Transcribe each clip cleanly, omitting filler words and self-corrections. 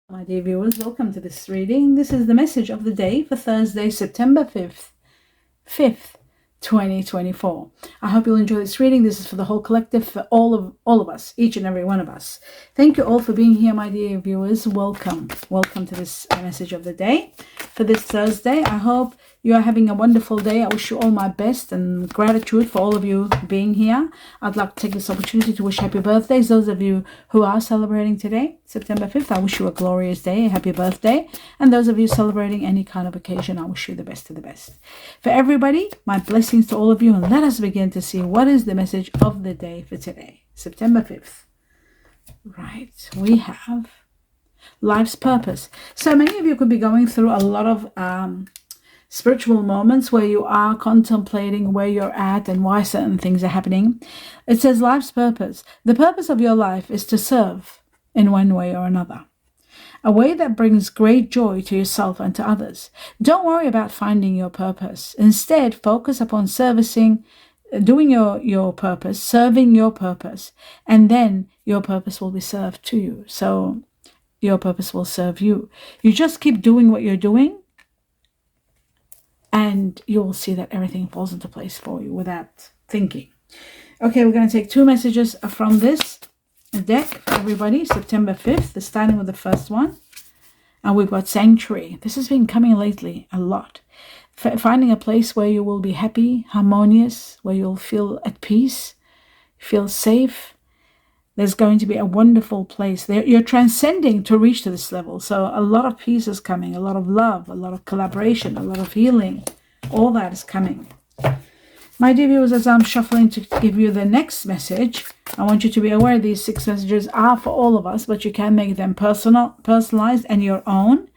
My dear viewers, welcome to this reading. This is the message of the day for Thursday, September 5th, 2024. I hope you'll enjoy this reading. This is for the whole collective, for all of us, each and every one of us. Thank you all for being here, my dear viewers. Welcome to this message of the day for this Thursday. I hope you are having a wonderful day. I wish you all my best and gratitude for all of you being here. I'd like to take this opportunity to wish happy birthdays. Those of you who are celebrating today, September 5th, I wish you a glorious day, a happy birthday. And those of you celebrating any kind of occasion, I wish you the best of the best. For everybody, my blessings to all of you. And let us begin to see what is the message of the day for today, September 5th. Right, we have life's purpose. So many of you could be going through a lot of spiritual moments where you are contemplating where you're at and why certain things are happening. It says life's purpose. The purpose of your life is to serve in one way or another, a way that brings great joy to yourself and to others. Don't worry about finding your purpose. Instead, focus upon doing your purpose, serving your purpose, and then your purpose will be served to you. So your purpose will serve you. You just keep doing what you're doing, and you will see that everything falls into place for you without thinking. Okay, we're going to take two messages from this deck for everybody. September 5th, starting with the first one. And we've got Sanctuary. This has been coming lately a lot. Finding a place where you will be happy, harmonious, where you'll feel at peace, feel safe. There's going to be a wonderful place there. You're transcending to reach to this level. So a lot of peace is coming, a lot of love, a lot of collaboration, a lot of healing. All that is coming. My dear viewers, as I'm shuffling to give you the next message, I want you to be aware these 6 messages are for all of us, but you can make them personalized and your own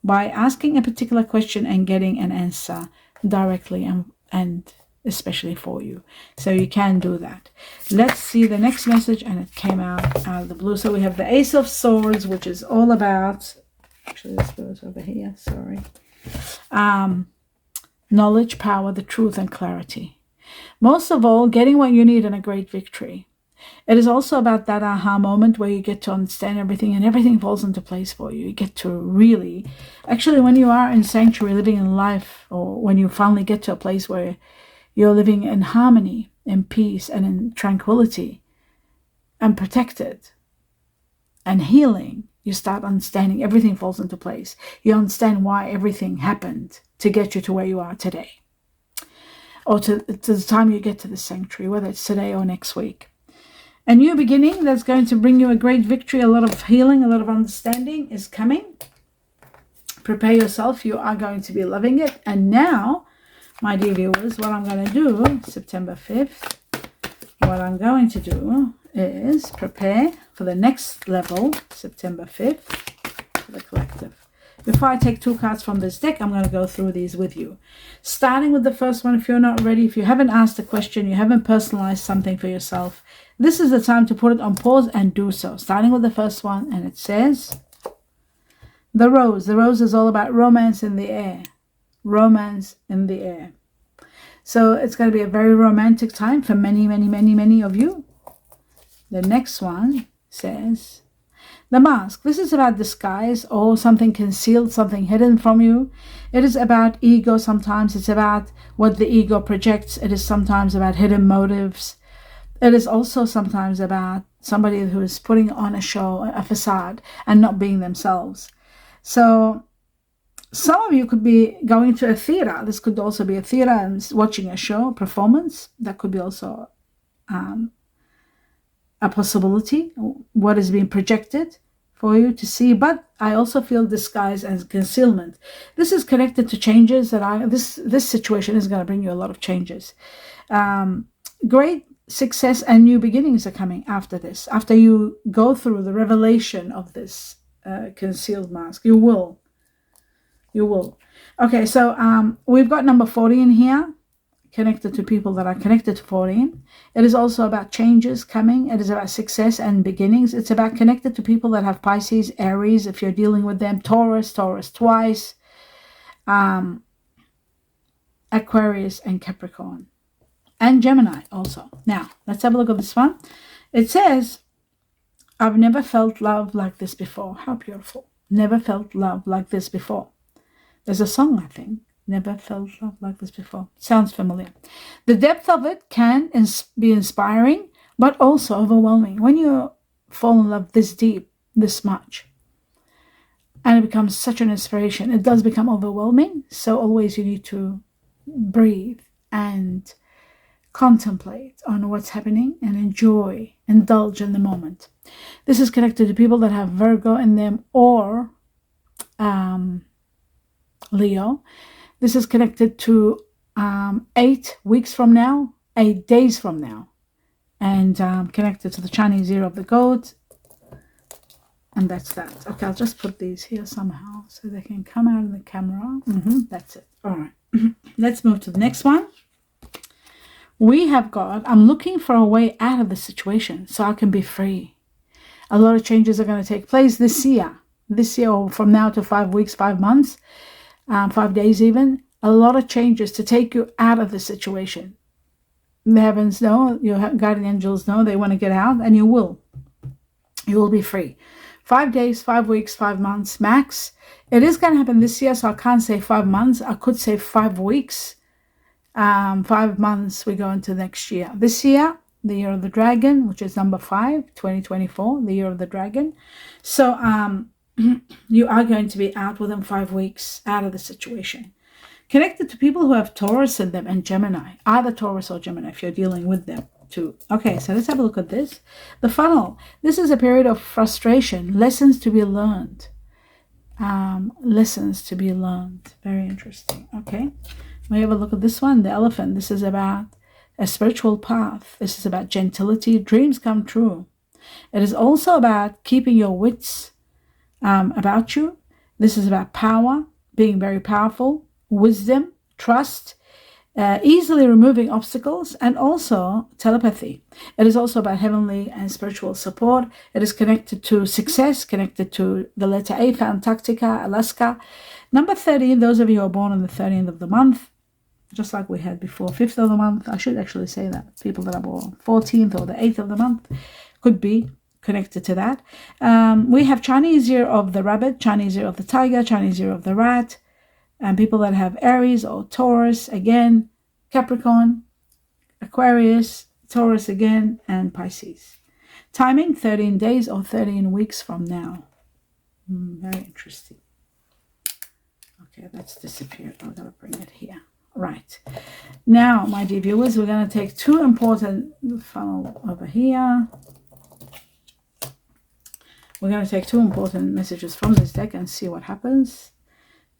by asking a particular question and getting an answer directly and especially for you. So you can do that. Let's see the next message, and it came out of the blue. So we have the Ace of Swords, which is all about, actually this goes over here, sorry. Knowledge, power, the truth, and clarity. Most of all, getting what you need and a great victory. It is also about that aha moment where you get to understand everything and everything falls into place for you. You get to really, actually when you are in sanctuary living in life, or when you finally get to a place where you're living in harmony, in peace, and in tranquility, and protected, and healing, you start understanding everything falls into place. You understand why everything happened to get you to where you are today, or to the time you get to the sanctuary, whether it's today or next week. A new beginning that's going to bring you a great victory, a lot of healing, a lot of understanding is coming. Prepare yourself. You are going to be loving it. And now, my dear viewers, what I'm going to do, September 5th, what I'm going to do is prepare for the next level, September 5th, for the collective. Before I take 2 cards from this deck, I'm going to go through these with you. Starting with the first one, if you're not ready, if you haven't asked a question, you haven't personalized something for yourself, this is the time to put it on pause and do so. Starting with the first one, and it says, the rose. The rose is all about romance in the air. Romance in the air. So it's going to be a very romantic time for many, many, many, many of you. The next one says, the mask. This is about disguise or something concealed, something hidden from you. It is about ego sometimes. It's about what the ego projects. It is sometimes about hidden motives. It is also sometimes about somebody who is putting on a show, a facade, and not being themselves. So some of you could be going to a theater. This could also be a theater and watching a show, performance. That could be also a possibility, what is being projected for you to see. But I also feel disguise and concealment. This is connected to changes that this situation is going to bring you a lot of changes. Great success and new beginnings are coming after this. After you go through the revelation of this concealed mask, you will. Okay, so we've got number 40 in here, connected to people that are connected to 14. It is also about changes coming. It is about success and beginnings. It's about connected to people that have Pisces, Aries, if you're dealing with them, Taurus twice, Aquarius and Capricorn, and Gemini also. Now, let's have a look at this one. It says, I've never felt love like this before. How beautiful. Never felt love like this before. There's a song, I think. Never felt love like this before. Sounds familiar. The depth of it can be inspiring, but also overwhelming. When you fall in love this deep, this much, and it becomes such an inspiration, it does become overwhelming. So always you need to breathe and contemplate on what's happening and enjoy, indulge in the moment. This is connected to people that have Virgo in them or Leo. This is connected to 8 weeks from now, 8 days from now, and connected to the Chinese year of the goat. And that's that. Okay, I'll just put these here somehow so they can come out in the camera. That's it. All right. Let's move to the next one. We have got, I'm looking for a way out of the situation so I can be free. A lot of changes are going to take place this year. This year, or from now to 5 weeks, 5 months, 5 days even. A lot of changes to take you out of the situation. The heavens know, your guardian angels know they want to get out, and you will. You will be free. 5 days, 5 weeks, 5 months max. It is going to happen this year, so I can't say 5 months. I could say 5 weeks. 5 months, we go into next year. This year, the year of the dragon, which is number 5, 2024, the year of the dragon. So you are going to be out within 5 weeks, out of the situation. Connected to people who have Taurus in them and Gemini, either Taurus or Gemini, if you're dealing with them too. Okay, so let's have a look at this. The funnel. This is a period of frustration, lessons to be learned. Lessons to be learned. Very interesting. Okay. We have a look at this one, the elephant. This is about a spiritual path. This is about gentility, dreams come true. It is also about keeping your wits about you. This is about power, being very powerful, wisdom, trust, easily removing obstacles, and also telepathy. It is also about heavenly and spiritual support. It is connected to success, connected to the letter A for Antarctica, Alaska. Number 13, those of you who are born on the 13th of the month, just like we had before, 5th of the month. I should actually say that. People that are born 14th or the 8th of the month could be connected to that. We have Chinese year of the rabbit, Chinese year of the tiger, Chinese year of the rat, and people that have Aries or Taurus, again, Capricorn, Aquarius, Taurus again, and Pisces. Timing, 13 days or 13 weeks from now. Very interesting. Okay, that's disappeared. I'm going to bring it here. Right. Now, my dear viewers, we're going to take two important funnel over here. We're going to take two important messages from this deck and see what happens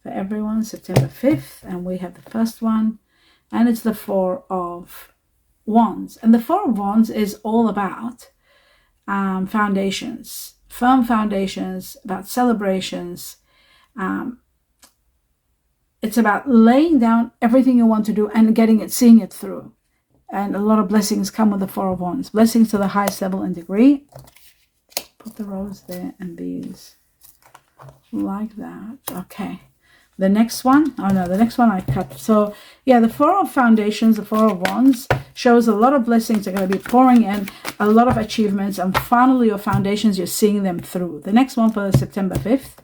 for everyone. September 5th, and we have the first one, and it's the Four of Wands. And the Four of Wands is all about foundations, firm foundations, about celebrations. It's about laying down everything you want to do and seeing it through. And a lot of blessings come with the Four of Wands. Blessings to the highest level and degree. Put the rose there and these like that. Okay. The next one, the next one I cut. So yeah, the Four of Foundations, the Four of Wands shows a lot of blessings are going to be pouring in, a lot of achievements, and finally your foundations, you're seeing them through. The next one for September 5th.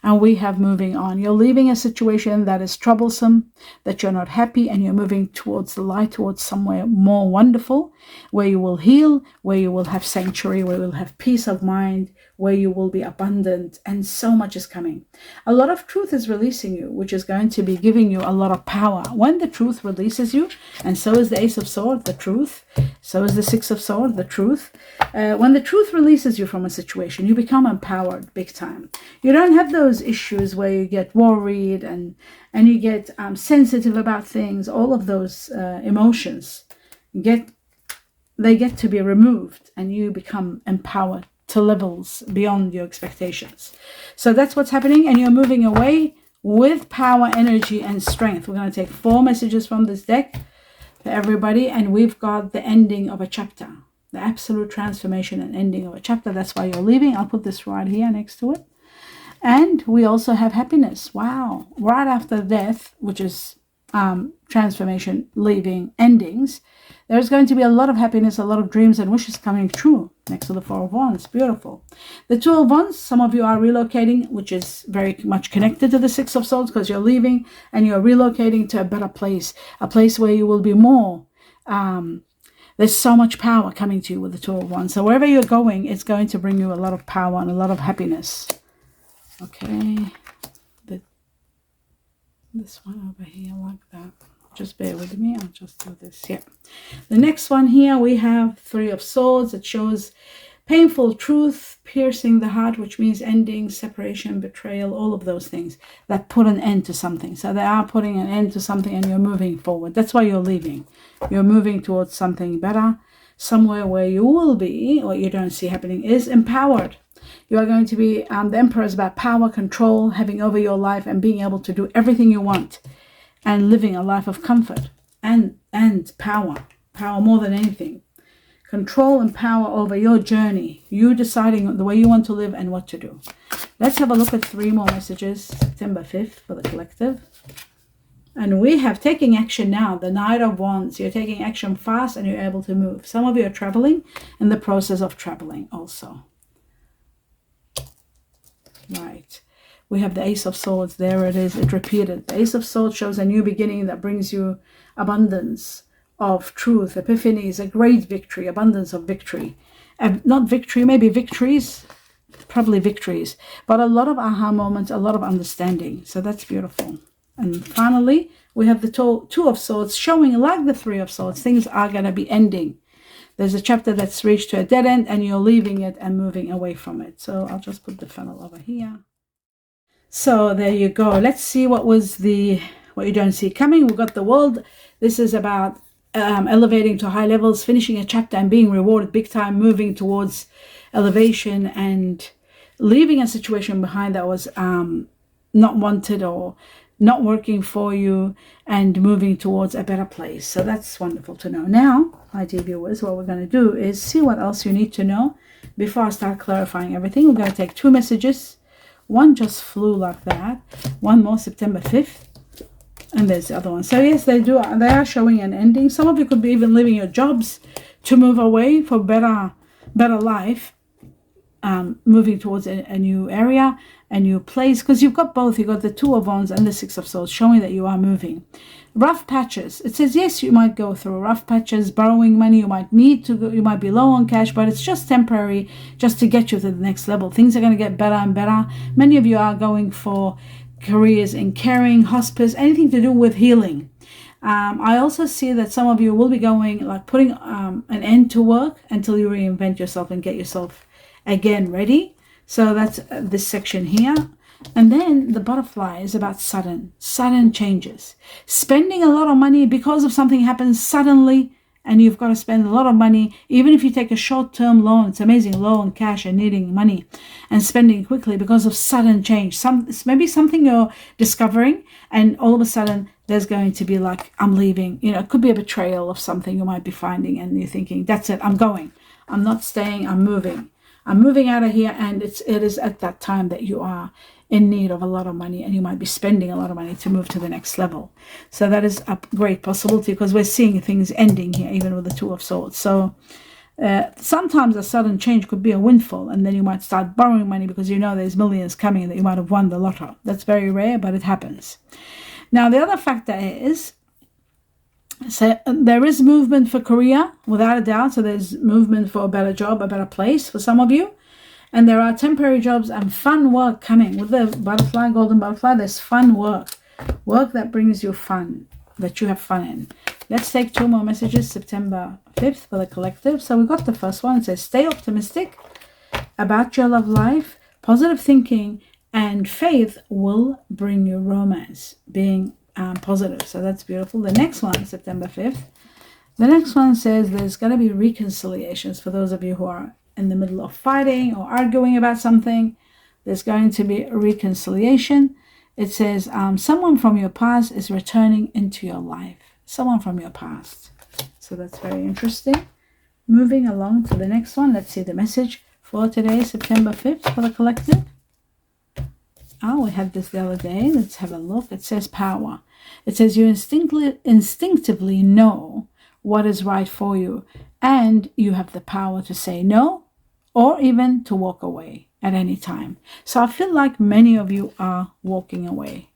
And we have moving on. You're leaving a situation that is troublesome, that you're not happy, and you're moving towards the light, towards somewhere more wonderful, where you will heal, where you will have sanctuary, where you will have peace of mind, where you will be abundant, and so much is coming. A lot of truth is releasing you, which is going to be giving you a lot of power. When the truth releases you, and so is the Ace of Swords, the truth, so is the Six of Swords, the truth. When the truth releases you from a situation, you become empowered big time. You don't have those issues where you get worried and you get sensitive about things. All of those emotions they get to be removed, and you become empowered to levels beyond your expectations. So that's what's happening, and you're moving away with power, energy, and strength. We're going to take 4 messages from this deck for everybody, and we've got the ending of a chapter, the absolute transformation and ending of a chapter. That's why you're leaving. I'll put this right here next to it. And we also have happiness. Wow. Right after death, which is transformation, leaving, endings, There's going to be a lot of happiness, a lot of dreams and wishes coming true next to the Four of Wands. Beautiful. The Two of Wands, some of you are relocating, which is very much connected to the Six of Swords, because you're leaving and you're relocating to a better place, a place where you will be more. There's so much power coming to you with the Two of Wands. So wherever you're going, it's going to bring you a lot of power and a lot of happiness. Okay. This one over here like that. Just bear with me. I'll just do this. Yeah. The next one here, we have Three of Swords. It shows painful truth, piercing the heart, which means ending, separation, betrayal, all of those things that put an end to something. So they are putting an end to something and you're moving forward. That's why you're leaving. You're moving towards something better, somewhere where you will be, what you don't see happening is empowered. You are going to be, the Emperor is about power, control, having over your life and being able to do everything you want and living a life of comfort and power more than anything. Control and power over your journey, you deciding the way you want to live and what to do. Let's have a look at 3 more messages, September 5th for the collective. And we have taking action now, the Knight of Wands. You're taking action fast and you're able to move. Some of you are traveling, in the process of traveling also. Right. We have the Ace of Swords. There it is. It repeated. The Ace of Swords shows a new beginning that brings you abundance of truth, epiphanies, a great victory, abundance of victory. Not victory, maybe victories, probably victories, but a lot of aha moments, a lot of understanding. So that's beautiful. And finally, we have the Two of Swords showing, like the Three of Swords, things are going to be ending. There's a chapter that's reached to a dead end and you're leaving it and moving away from it. So I'll just put the funnel over here. So there you go. Let's see what you don't see coming. We've got the World. This is about elevating to high levels, finishing a chapter and being rewarded big time, moving towards elevation and leaving a situation behind that was not wanted or not working for you and moving towards a better place. So that's wonderful to know. Now, my dear viewers, what we're going to do is see what else you need to know before I start clarifying everything. We're going to take 2 messages. One just flew like that. One more, September 5th. And there's the other one. So yes, they are showing an ending. Some of you could be even leaving your jobs to move away for better life. Moving towards a new area, a new place, because you've got both. You've got the Two of Wands and the Six of Swords showing that you are moving. Rough patches. It says, yes, you might go through rough patches, borrowing money. You might need to go, you might be low on cash, but it's just temporary, just to get you to the next level. Things are going to get better and better. Many of you are going for careers in caring, hospice, anything to do with healing. I also see that some of you will be going, like putting an end to work until you reinvent yourself and get yourself again ready. So that's this section here. And then the butterfly is about sudden changes, spending a lot of money because of something happens suddenly and you've got to spend a lot of money. Even if you take a short-term loan, it's amazing, low on cash and needing money and spending quickly because of sudden change. Maybe something you're discovering and all of a sudden there's going to be like, I'm leaving. It could be a betrayal of something you might be finding and you're thinking, that's it, I'm going. I'm not staying, I'm moving. I'm moving out of here, and it is at that time that you are in need of a lot of money and you might be spending a lot of money to move to the next level. So that is a great possibility because we're seeing things ending here, even with the Two of Swords. So sometimes a sudden change could be a windfall, and then you might start borrowing money because you know there's millions coming that you might have won the lotto. That's very rare, but it happens. Now, the other factor is, so there is movement for career, without a doubt. So there's movement for a better job, a better place for some of you. And there are temporary jobs and fun work coming. With the butterfly, golden butterfly, there's fun work. Work that brings you fun, that you have fun in. Let's take 2 more messages, September 5th for the collective. So we got the first one. It says, stay optimistic about your love life. Positive thinking and faith will bring you romance. Being positive. So that's beautiful. The next one, September 5th. The next one says there's going to be reconciliations for those of you who are in the middle of fighting or arguing about something. There's going to be a reconciliation. It says someone from your past is returning into your life. Someone from your past. So that's very interesting. Moving along to the next one. Let's see the message for today, September 5th for the collective. Oh, we had this the other day. Let's have a look. It says power. It says you instinctively know what is right for you. And you have the power to say no, or even to walk away at any time. So I feel like many of you are walking away.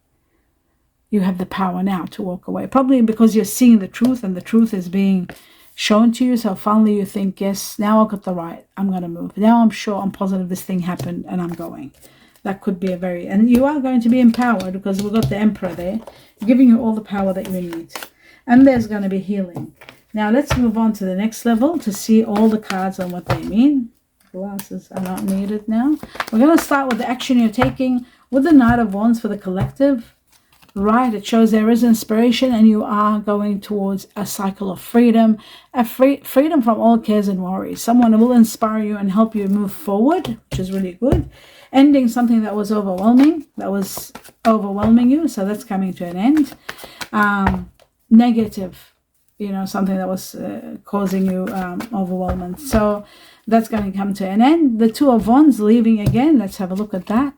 You have the power now to walk away, probably because you're seeing the truth and the truth is being shown to you. So finally you think, yes, now I've got the right, I'm going to move. Now I'm sure, I'm positive this thing happened and I'm going. That could be and you are going to be empowered because we've got the Emperor there, giving you all the power that you need. And there's going to be healing. Now let's move on to the next level to see all the cards and what they mean. Glasses are not needed now. We're going to start with the action you're taking with the Knight of Wands for the collective. Right, it shows there is inspiration and you are going towards a cycle of freedom, freedom from all cares and worries. Someone will inspire you and help you move forward, which is really good. Ending something that was overwhelming, you, so that's coming to an end. Negative, something that was causing you overwhelmment. So that's going to come to an end. The Two of Wands leaving again. Let's have a look at that.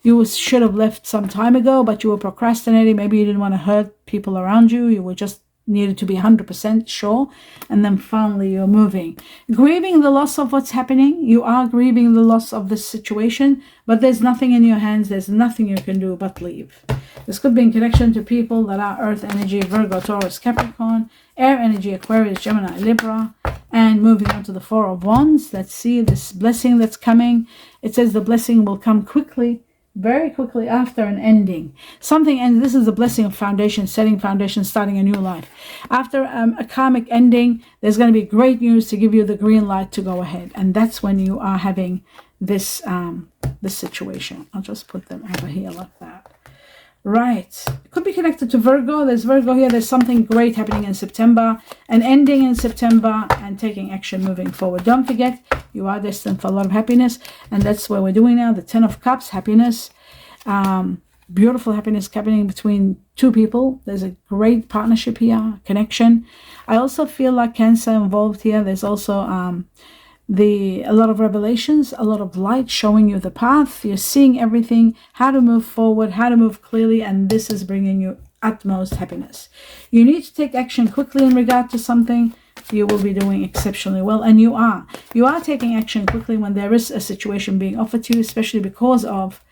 You should have left some time ago, but you were procrastinating. Maybe you didn't want to hurt people around you. You were just needed to be 100% sure. And then finally you're moving. Grieving the loss of what's happening. You are grieving the loss of this situation, but there's nothing in your hands. There's nothing you can do but leave. This could be in connection to people that are Earth energy, Virgo, Taurus, Capricorn, Air energy, Aquarius, Gemini, Libra. And moving on to the Four of Wands. Let's see this blessing that's coming. It says the blessing will come quickly, very quickly after an ending. Something ends. This is the blessing of foundation, setting foundation, starting a new life. After a karmic ending, there's going to be great news to give you the green light to go ahead. And that's when you are having this situation. I'll just put them over here like that. Right. It could be connected to Virgo. There's Virgo here. There's something great happening in September, an ending in September, and taking action moving forward. Don't forget, you are destined for a lot of happiness, and that's what we're doing now. The Ten of Cups, happiness, beautiful happiness happening between two people. There's a great partnership here, connection. I also feel like Cancer involved here. There's also a lot of revelations, a lot of light showing you the path. You're seeing everything, how to move forward, how to move clearly, and this is bringing you utmost happiness. You need to take action quickly in regard to something. You will be doing exceptionally well, and you are taking action quickly when there is a situation being offered to you, especially because of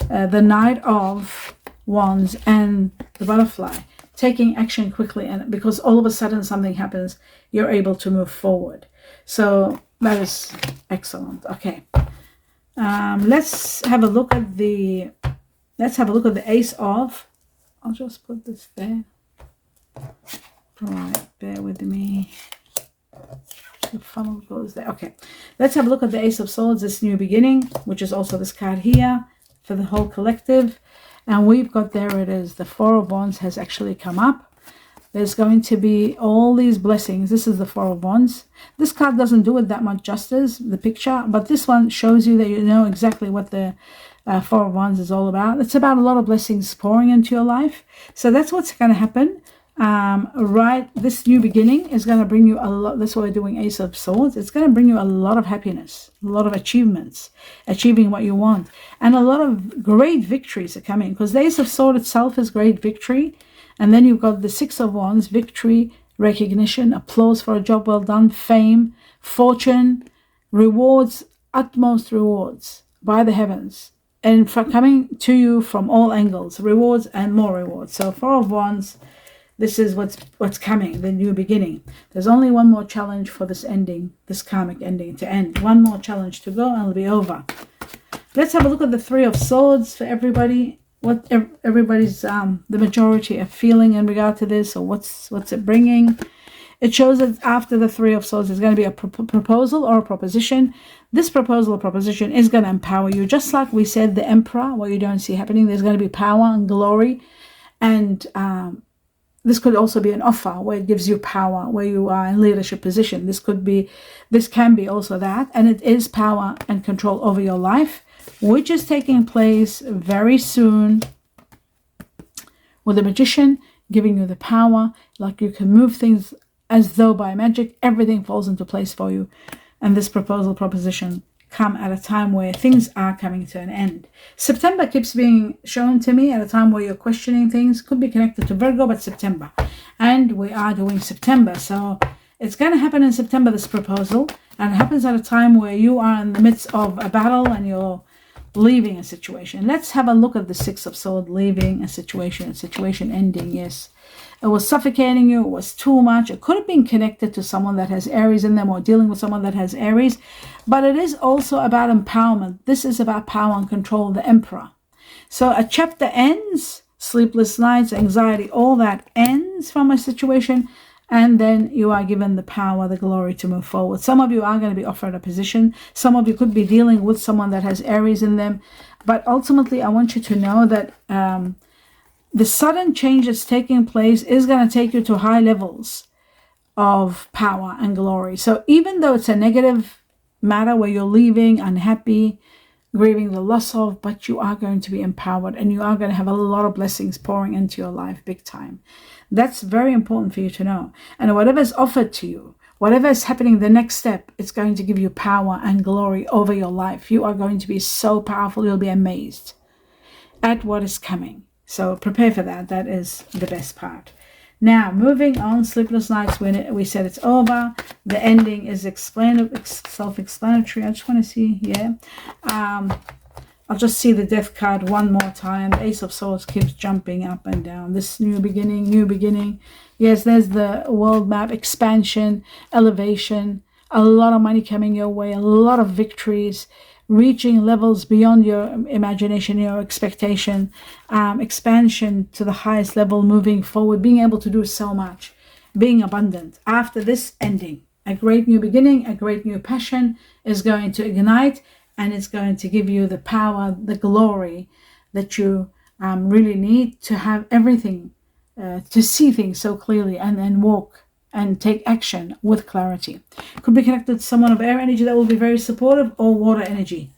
the Knight of Wands and the Butterfly. Taking action quickly, and because all of a sudden something happens, you're able to move forward. So that is excellent. Okay, let's have a look at the Ace of. I'll just put this there. Right, bear with me. The funnel goes there. Okay, let's have a look at the Ace of Swords, this new beginning, which is also this card here for the whole collective. And we've got, there it is, the Four of Wands has actually come up. There's going to be all these blessings. This is the Four of Wands. This card doesn't do it that much justice, the picture, but this one shows you that you know exactly what the Four of Wands is all about. It's about a lot of blessings pouring into your life. So that's what's going to happen. Right, this new beginning is going to bring you a lot. That's why we're doing Ace of Swords. It's going to bring you a lot of happiness, a lot of achievements, achieving what you want, and a lot of great victories are coming, because the Ace of Swords itself is great victory. And then you've got the Six of Wands, victory, recognition, applause for a job well done, fame, fortune, rewards, utmost rewards by the heavens, and for coming to you from all angles, rewards and more rewards. So Four of Wands, this is what's coming, the new beginning. There's only one more challenge for this ending, this karmic ending to end. One more challenge to go and it'll be over. Let's have a look at the Three of Swords for everybody. What everybody's the majority are feeling in regard to this, or what's it bringing. It shows that after the Three of Swords, there's going to be a proposal or a proposition. This proposal or proposition is going to empower you, just like we said, the Emperor, what you don't see happening. There's going to be power and glory, and this could also be an offer where it gives you power, where you are in leadership position. This can be also that, and it is power and control over your life, which is taking place very soon with the Magician giving you the power, like you can move things as though by magic. Everything falls into place for you, and this proposition come at a time where things are coming to an end. September keeps being shown to me at a time where you're questioning things. Could be connected to Virgo, but September, and we are doing September, so It's going to happen in September, this proposal, and it happens at a time where you are in the midst of a battle and you're leaving a situation. Let's have a look at the Six of Swords, leaving a situation ending. Yes, it was suffocating you, it was too much. It could have been connected to someone that has Aries in them, or dealing with someone that has Aries, but it is also about empowerment. This is about power and control, the Emperor. So a chapter ends, sleepless nights, anxiety, all that ends from a situation, and then you are given the power, the glory to move forward. Some of you are going to be offered a position. Some of you could be dealing with someone that has Aries in them. But ultimately, I want you to know that the sudden change that's taking place is going to take you to high levels of power and glory. So even though it's a negative matter where you're leaving, unhappy, grieving the loss of, but you are going to be empowered and you are going to have a lot of blessings pouring into your life big time. That's very important for you to know. And whatever is offered to you, whatever is happening, the next step, it's going to give you power and glory over your life. You are going to be so powerful, you'll be amazed at what is coming. So prepare for that. That is the best part. Now, moving on, sleepless nights, when we said it's over. The ending is self-explanatory. I just want to see, yeah. I'll just see the death card one more time. The Ace of Swords keeps jumping up and down. This new beginning, new beginning. Yes, there's the world map, expansion, elevation, a lot of money coming your way, a lot of victories, reaching levels beyond your imagination, your expectation, expansion to the highest level, moving forward, being able to do so much, being abundant. After this ending, a great new beginning, a great new passion is going to ignite, and it's going to give you the power, the glory that you really need to have everything, to see things so clearly and then walk and take action with clarity. Could be connected to someone of air energy that will be very supportive, or water energy.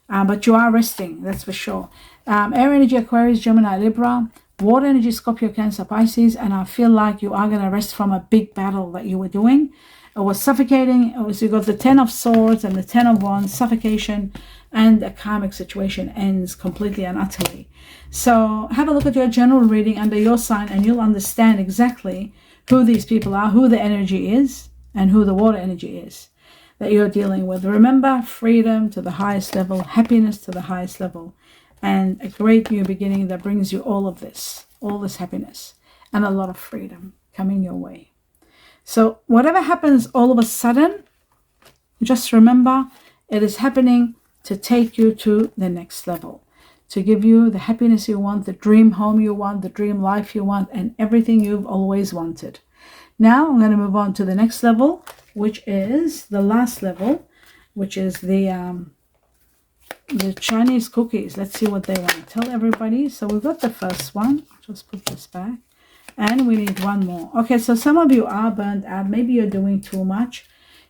But you are resting, that's for sure. Air energy, Aquarius, Gemini, Libra. Water energy, Scorpio, Cancer, Pisces. And I feel like you are going to rest from a big battle that you were doing. It was suffocating. So you got the 10 of Swords and the 10 of Wands, suffocation, and a karmic situation ends completely and utterly. So have a look at your general reading under your sign, and you'll understand exactly who these people are, who the energy is, and who the water energy is that you're dealing with. Remember, freedom to the highest level, happiness to the highest level, and a great new beginning that brings you all this happiness, and a lot of freedom coming your way. So whatever happens all of a sudden, just remember, it is happening to take you to the next level, to give you the happiness you want, the dream home you want, the dream life you want, and everything you've always wanted. Now I'm going to move on to the next level, which is the last level, which is the Chinese cookies. Let's see what they want to tell everybody. So we've got the first one. I'll just put this back. And we need one more. Okay, so some of you are burnt out. Maybe you're doing too much.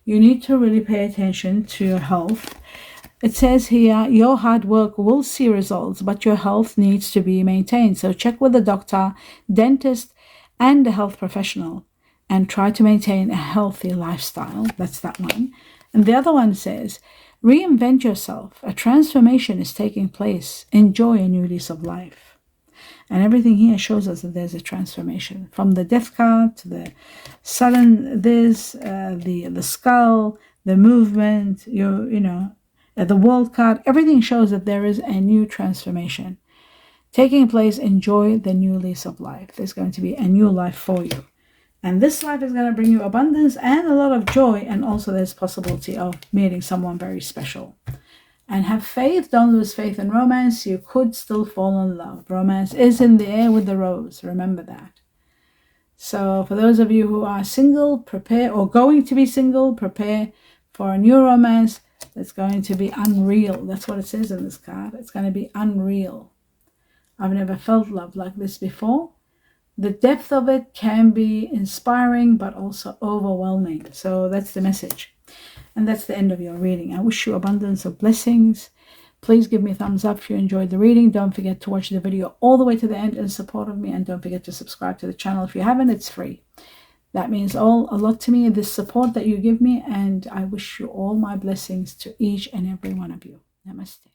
You need to really pay attention to your health. It says here, your hard work will see results, but your health needs to be maintained. So check with the doctor, dentist, and a health professional, and try to maintain a healthy lifestyle. That's that one. And the other one says, reinvent yourself. A transformation is taking place. Enjoy a new lease of life. And everything here shows us that there's a transformation. From the death card to the sudden the skull, the movement, the world card, everything shows that there is a new transformation taking place. Enjoy the new lease of life. There's going to be a new life for you. And this life is going to bring you abundance and a lot of joy. And also there's possibility of meeting someone very special. And have faith. Don't lose faith in romance. You could still fall in love. Romance is in the air with the rose. Remember that. So for those of you who are single, prepare, or going to be single, prepare for a new romance. It's going to be unreal. That's what it says in this card. It's going to be unreal. I've never felt love like this before. The depth of it can be inspiring, but also overwhelming. So that's the message. And that's the end of your reading. I wish you abundance of blessings. Please give me a thumbs up if you enjoyed the reading. Don't forget to watch the video all the way to the end in support of me. And don't forget to subscribe to the channel. If you haven't, it's free. That means a lot to me, this support that you give me. And I wish you all my blessings to each and every one of you. Namaste.